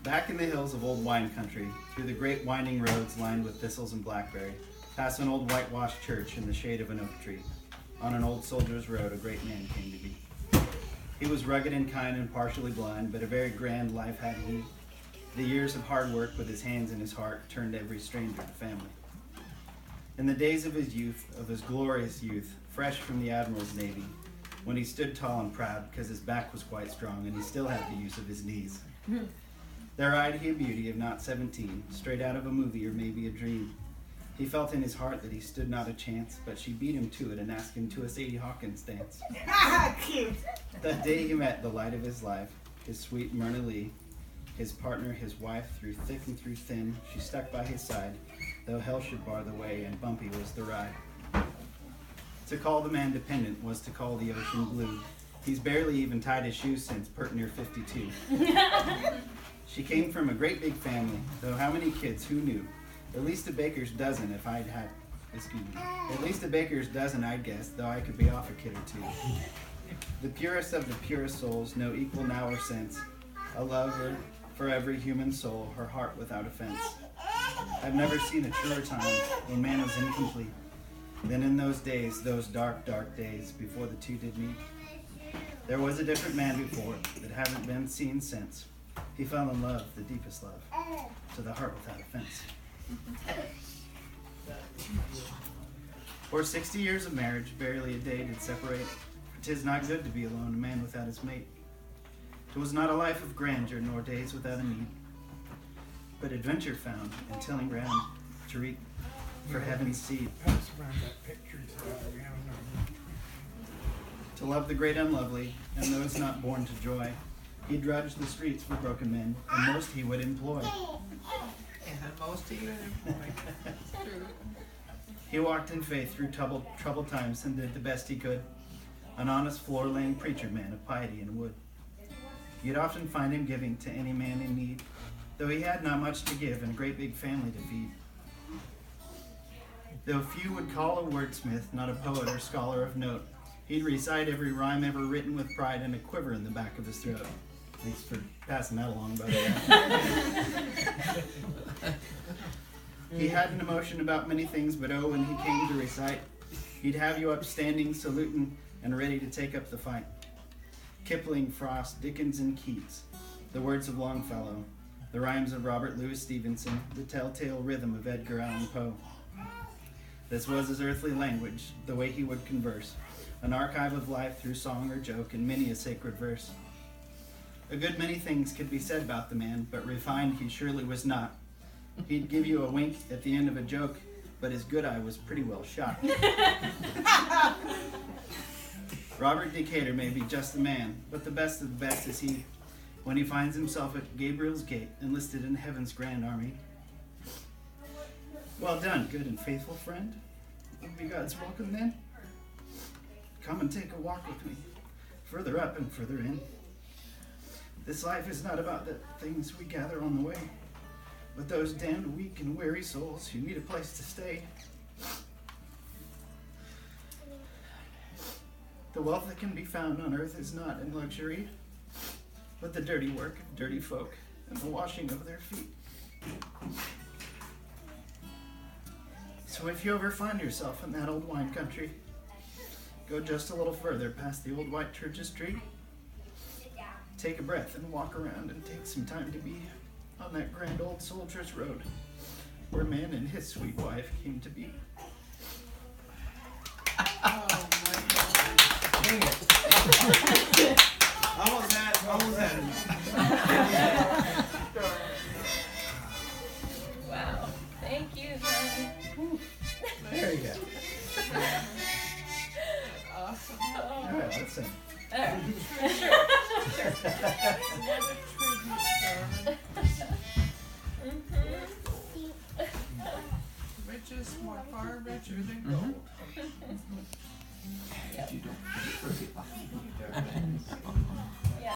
Back in the hills of old wine country, through the great winding roads lined with thistles and blackberry, past an old whitewashed church in the shade of an oak tree, on an old soldier's road a great man came to be. He was rugged and kind and partially blind, but a very grand life had he. The years of hard work with his hands and his heart turned every stranger to family. In the days of his youth, of his glorious youth, fresh from the Admiral's Navy, when he stood tall and proud because his back was quite strong and he still had the use of his knees. There eyed he a beauty of not 17, straight out of a movie or maybe a dream. He felt in his heart that he stood not a chance, but she beat him to it and asked him to a Sadie Hawkins dance. Cute. That day he met the light of his life, his sweet Myrna Lee, his partner, his wife, through thick and through thin. She stuck by his side, though hell should bar the way, and bumpy was the ride. To call the man dependent was to call the ocean blue. He's barely even tied his shoes since pert near 52. She came from a great big family, though how many kids, who knew? At least a baker's dozen if I'd had, at least a baker's dozen I'd guess, though I could be off a kid or two. The purest of the purest souls, no equal now or since, a lover for every human soul, her heart without offense. I've never seen a truer time when man was incomplete than in those days, those dark, dark days before the two did meet. There was a different man before that haven't been seen since. He fell in love, the deepest love, to the heart without offense. For 60 years of marriage, barely a day did separate. For 'tis not good to be alone, a man without his mate. 'Twas not a life of grandeur, nor days without a need, but adventure found and tilling ground to reap for heaven's seed. To love the great unlovely, and those not born to joy, he drudged the streets for broken men, and most he would employ. He walked in faith through troubled times and did the best he could, an honest floor-laying preacher man of piety and wood. You'd often find him giving to any man in need, though he had not much to give and a great big family to feed. Though few would call a wordsmith, not a poet or scholar of note, he'd recite every rhyme ever written with pride and a quiver in the back of his throat. Thanks for passing that along, by the way. He had an emotion about many things, but oh, when he came to recite, he'd have you up standing, saluting, and ready to take up the fight. Kipling, Frost, Dickens, and Keats, the words of Longfellow, the rhymes of Robert Louis Stevenson, the telltale rhythm of Edgar Allan Poe. This was his earthly language, the way he would converse, an archive of life through song or joke and many a sacred verse. A good many things could be said about the man, but refined he surely was not. He'd give you a wink at the end of a joke, but his good eye was pretty well shot. Robert Decatur may be just a man, but the best of the best is he, when he finds himself at Gabriel's gate, enlisted in heaven's grand army. Well done, good and faithful friend. Will be God's welcome then. Come and take a walk with me, further up and further in. This life is not about the things we gather on the way, but those damned weak and weary souls who need a place to stay. The wealth that can be found on earth is not in luxury, but the dirty work of dirty folk and the washing of their feet. So if you ever find yourself in that old wine country, go just a little further past the old white church's tree. Take a breath and walk around and take some time to be on that grand old soldier's road where man and his sweet wife came to be. Oh my God. Dang it. Almost had it. Wow. Thank you, honey. There you go. Awesome. All right, let's sing. All right. Riches, more far richer than gold. Yep. You don't forget.